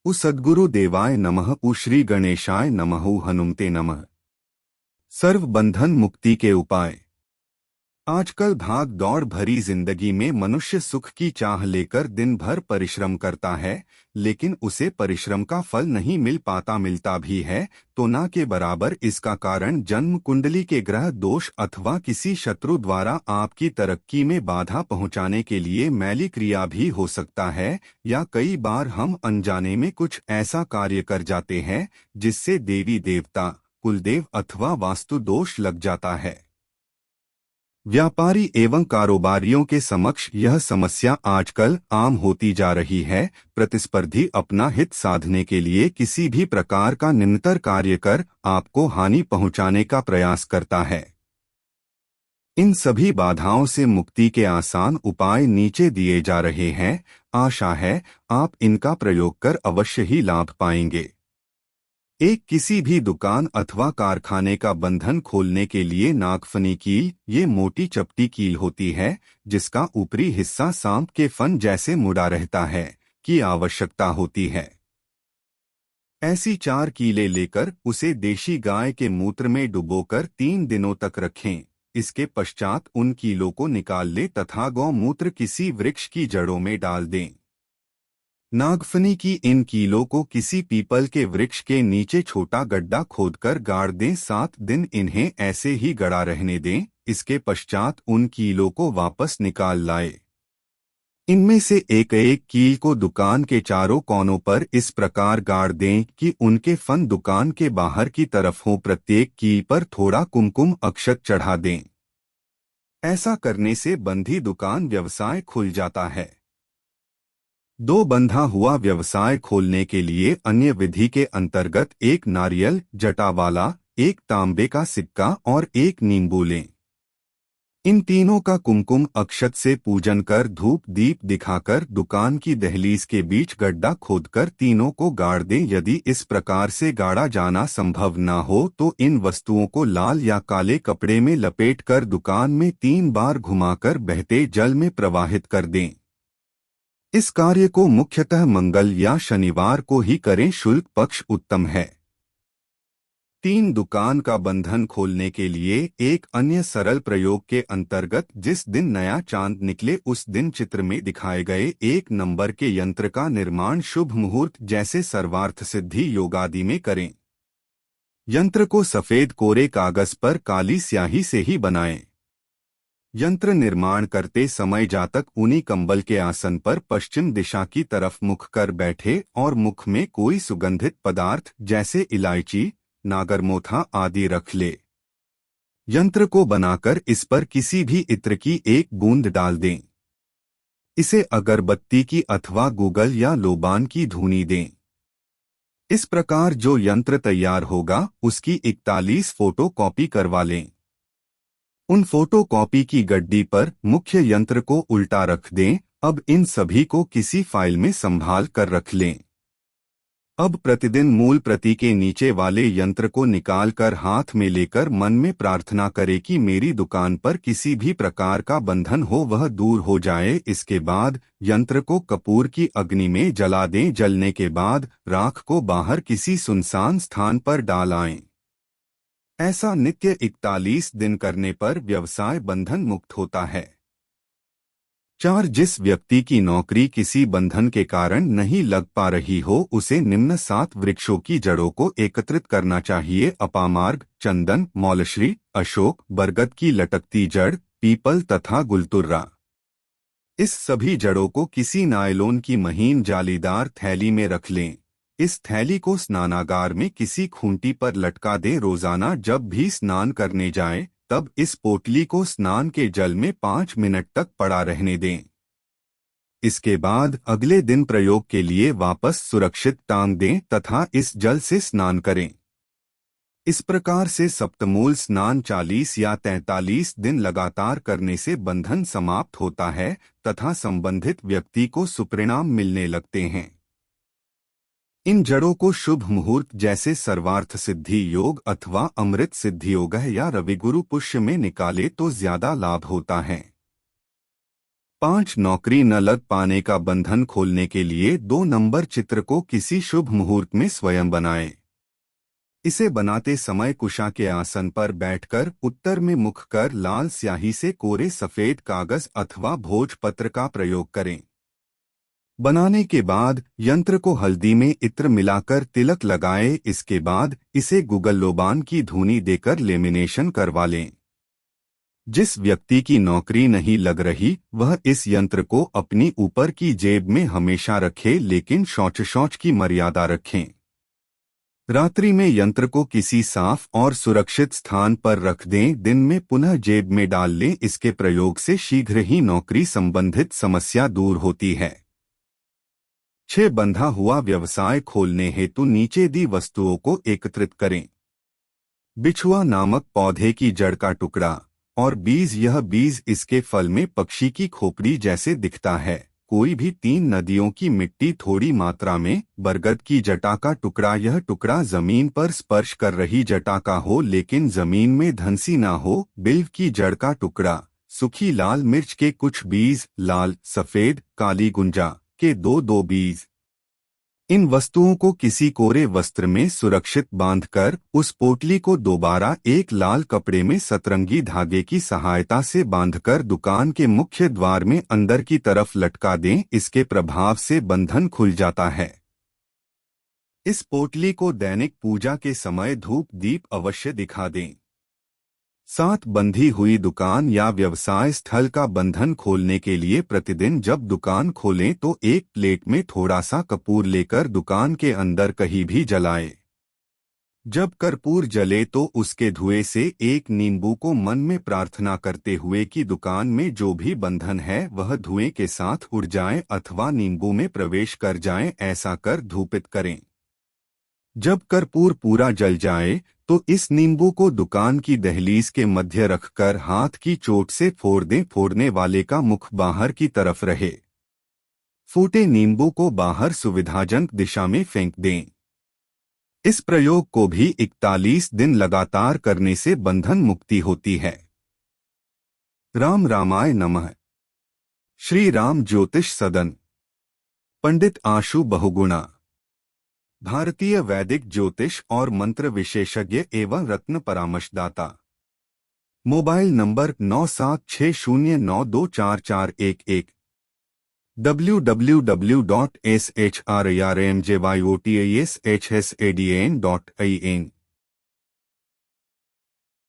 उ सद्गुरु देवाय नमः। उ श्री गणेशाय नमः। उ हनुमते नमः। सर्व बंधन मुक्ति के उपाय। आजकल भाग दौड़ भरी जिंदगी में मनुष्य सुख की चाह लेकर दिन भर परिश्रम करता है, लेकिन उसे परिश्रम का फल नहीं मिल पाता। मिलता भी है तो ना के बराबर। इसका कारण जन्म कुंडली के ग्रह दोष अथवा किसी शत्रु द्वारा आपकी तरक्की में बाधा पहुंचाने के लिए मैली क्रिया भी हो सकता है, या कई बार हम अनजाने में कुछ ऐसा कार्य कर जाते हैं जिससे देवी देवता, कुलदेव अथवा वास्तु दोष लग जाता है। व्यापारी एवं कारोबारियों के समक्ष यह समस्या आजकल आम होती जा रही है। प्रतिस्पर्धी अपना हित साधने के लिए किसी भी प्रकार का निम्नतर कार्य कर आपको हानि पहुंचाने का प्रयास करता है। इन सभी बाधाओं से मुक्ति के आसान उपाय नीचे दिए जा रहे हैं। आशा है आप इनका प्रयोग कर अवश्य ही लाभ पाएंगे। एक किसी भी दुकान अथवा कारखाने का बंधन खोलने के लिए नागफनी कील, ये मोटी चपटी कील होती है जिसका ऊपरी हिस्सा सांप के फन जैसे मुड़ा रहता है, की आवश्यकता होती है। ऐसी 4 कीलें लेकर उसे देशी गाय के मूत्र में डुबोकर 3 दिनों तक रखें। इसके पश्चात उन कीलों को निकाल ले तथा गौमूत्र किसी वृक्ष की जड़ों में डाल दें। नागफनी की इन कीलों को किसी पीपल के वृक्ष के नीचे छोटा गड्ढा खोदकर गाड़ दें। 7 दिन इन्हें ऐसे ही गड़ा रहने दें। इसके पश्चात उन कीलों को वापस निकाल लाए। इनमें से एक एक कील को दुकान के चारों कोनों पर इस प्रकार गाड़ दें कि उनके फन दुकान के बाहर की तरफ हो। प्रत्येक कील पर थोड़ा कुमकुम अक्षत चढ़ा दें। ऐसा करने से बंधी दुकान व्यवसाय खुल जाता है। 2 बंधा हुआ व्यवसाय खोलने के लिए अन्य विधि के अंतर्गत 1 नारियल जटा वाला, 1 तांबे का सिक्का और 1 नींबू लें। इन तीनों का कुमकुम अक्षत से पूजन कर धूप दीप दिखाकर दुकान की दहलीज के बीच गड्ढा खोदकर तीनों को गाड़ दें। यदि इस प्रकार से गाड़ा जाना संभव न हो तो इन वस्तुओं को लाल या काले कपड़े में लपेटकर दुकान में 3 बार घुमाकर बहते जल में प्रवाहित कर दें। इस कार्य को मुख्यतः मंगल या शनिवार को ही करें। शुल्क पक्ष उत्तम है। 3 दुकान का बंधन खोलने के लिए एक अन्य सरल प्रयोग के अंतर्गत जिस दिन नया चांद निकले उस दिन चित्र में दिखाए गए 1 नंबर के यंत्र का निर्माण शुभ मुहूर्त जैसे सर्वार्थ सिद्धि योगादि में करें। यंत्र को सफेद कोरे कागज पर काली स्याही से ही बनाएं। यंत्र निर्माण करते समय जातक ऊनी कंबल के आसन पर पश्चिम दिशा की तरफ मुख कर बैठे और मुख में कोई सुगंधित पदार्थ जैसे इलायची, नागरमोथा आदि रख ले। यंत्र को बनाकर इस पर किसी भी इत्र की 1 बूंद डाल दें। इसे अगरबत्ती की अथवा गूगल या लोबान की धूनी दें। इस प्रकार जो यंत्र तैयार होगा उसकी 41 फोटो कॉपी करवा लें। उन फोटो कॉपी की गड्डी पर मुख्य यंत्र को उल्टा रख दें। अब इन सभी को किसी फाइल में संभाल कर रख लें। अब प्रतिदिन मूल प्रति के नीचे वाले यंत्र को निकालकर हाथ में लेकर मन में प्रार्थना करें कि मेरी दुकान पर किसी भी प्रकार का बंधन हो वह दूर हो जाए। इसके बाद यंत्र को कपूर की अग्नि में जला दें। जलने के बाद राख को बाहर किसी सुनसान स्थान पर डाल आएं। ऐसा नित्य 41 दिन करने पर व्यवसाय बंधन मुक्त होता है। 4 जिस व्यक्ति की नौकरी किसी बंधन के कारण नहीं लग पा रही हो उसे निम्न 7 वृक्षों की जड़ों को एकत्रित करना चाहिए। अपामार्ग, चंदन, मौलश्री, अशोक, बरगद की लटकती जड़, पीपल तथा गुलतुर्रा। इस सभी जड़ों को किसी नायलोन की महीन जालीदार थैली में रख लें। इस थैली को स्नानागार में किसी खूंटी पर लटका दें। रोजाना जब भी स्नान करने जाएं, तब इस पोटली को स्नान के जल में 5 मिनट तक पड़ा रहने दें। इसके बाद अगले दिन प्रयोग के लिए वापस सुरक्षित टांग दें तथा इस जल से स्नान करें। इस प्रकार से सप्तमूल स्नान 40 या 43 दिन लगातार करने से बंधन समाप्त होता है तथा संबंधित व्यक्ति को सुपरिणाम मिलने लगते हैं। इन जड़ों को शुभ मुहूर्त जैसे सर्वार्थ सिद्धि योग अथवा अमृत सिद्धि योग या रविगुरु पुष्य में निकाले तो ज्यादा लाभ होता है। 5 नौकरी न लग पाने का बंधन खोलने के लिए 2 नंबर चित्र को किसी शुभ मुहूर्त में स्वयं बनाएं। इसे बनाते समय कुशा के आसन पर बैठकर उत्तर में मुख कर लाल स्याही से कोरे सफेद कागज अथवा भोजपत्र का प्रयोग करें। बनाने के बाद यंत्र को हल्दी में इत्र मिलाकर तिलक लगाएं। इसके बाद इसे गुगल्लोबान की धूनी देकर लेमिनेशन करवा लें। जिस व्यक्ति की नौकरी नहीं लग रही वह इस यंत्र को अपनी ऊपर की जेब में हमेशा रखे, लेकिन शौच की मर्यादा रखें। रात्रि में यंत्र को किसी साफ और सुरक्षित स्थान पर रख दें। दिन में पुनः जेब में डाल लें। इसके प्रयोग से शीघ्र ही नौकरी संबंधित समस्या दूर होती है। 6 बंधा हुआ व्यवसाय खोलने हेतु नीचे दी वस्तुओं को एकत्रित करें। बिछुआ नामक पौधे की जड़ का टुकड़ा और बीज। यह बीज इसके फल में पक्षी की खोपड़ी जैसे दिखता है। कोई भी 3 नदियों की मिट्टी थोड़ी मात्रा में। बरगद की जटा का टुकड़ा। यह टुकड़ा जमीन पर स्पर्श कर रही जटा का हो लेकिन जमीन में धंसी ना हो। बिल्व की जड़ का टुकड़ा। सूखी लाल मिर्च के कुछ बीज। लाल, सफेद, काली गुंजा के 2-2 बीज। इन वस्तुओं को किसी कोरे वस्त्र में सुरक्षित बांधकर उस पोटली को दोबारा एक लाल कपड़े में सतरंगी धागे की सहायता से बांधकर दुकान के मुख्य द्वार में अंदर की तरफ लटका दें। इसके प्रभाव से बंधन खुल जाता है। इस पोटली को दैनिक पूजा के समय धूप दीप अवश्य दिखा दें। 7 बंधी हुई दुकान या व्यवसाय स्थल का बंधन खोलने के लिए प्रतिदिन जब दुकान खोलें तो एक प्लेट में थोड़ा सा कपूर लेकर दुकान के अंदर कहीं भी जलाएं। जब कर्पूर जले तो उसके धुएं से एक नींबू को मन में प्रार्थना करते हुए कि दुकान में जो भी बंधन है वह धुएं के साथ उड़ जाए अथवा नींबू में प्रवेश कर जाए, ऐसा कर धूपित करें। जब कर्पूर पूरा जल जाए तो इस नींबू को दुकान की दहलीज के मध्य रखकर हाथ की चोट से फोड़ दें। फोड़ने वाले का मुख बाहर की तरफ रहे। फूटे नींबू को बाहर सुविधाजनक दिशा में फेंक दें। इस प्रयोग को भी 41 दिन लगातार करने से बंधन मुक्ति होती है। राम रामाय नमः। श्री राम ज्योतिष सदन। पंडित आशु बहुगुणा, भारतीय वैदिक ज्योतिष और मंत्र विशेषज्ञ एवं रत्न परामर्शदाता। Mobile number 9760924411। www.shrmjyotiashshadan.in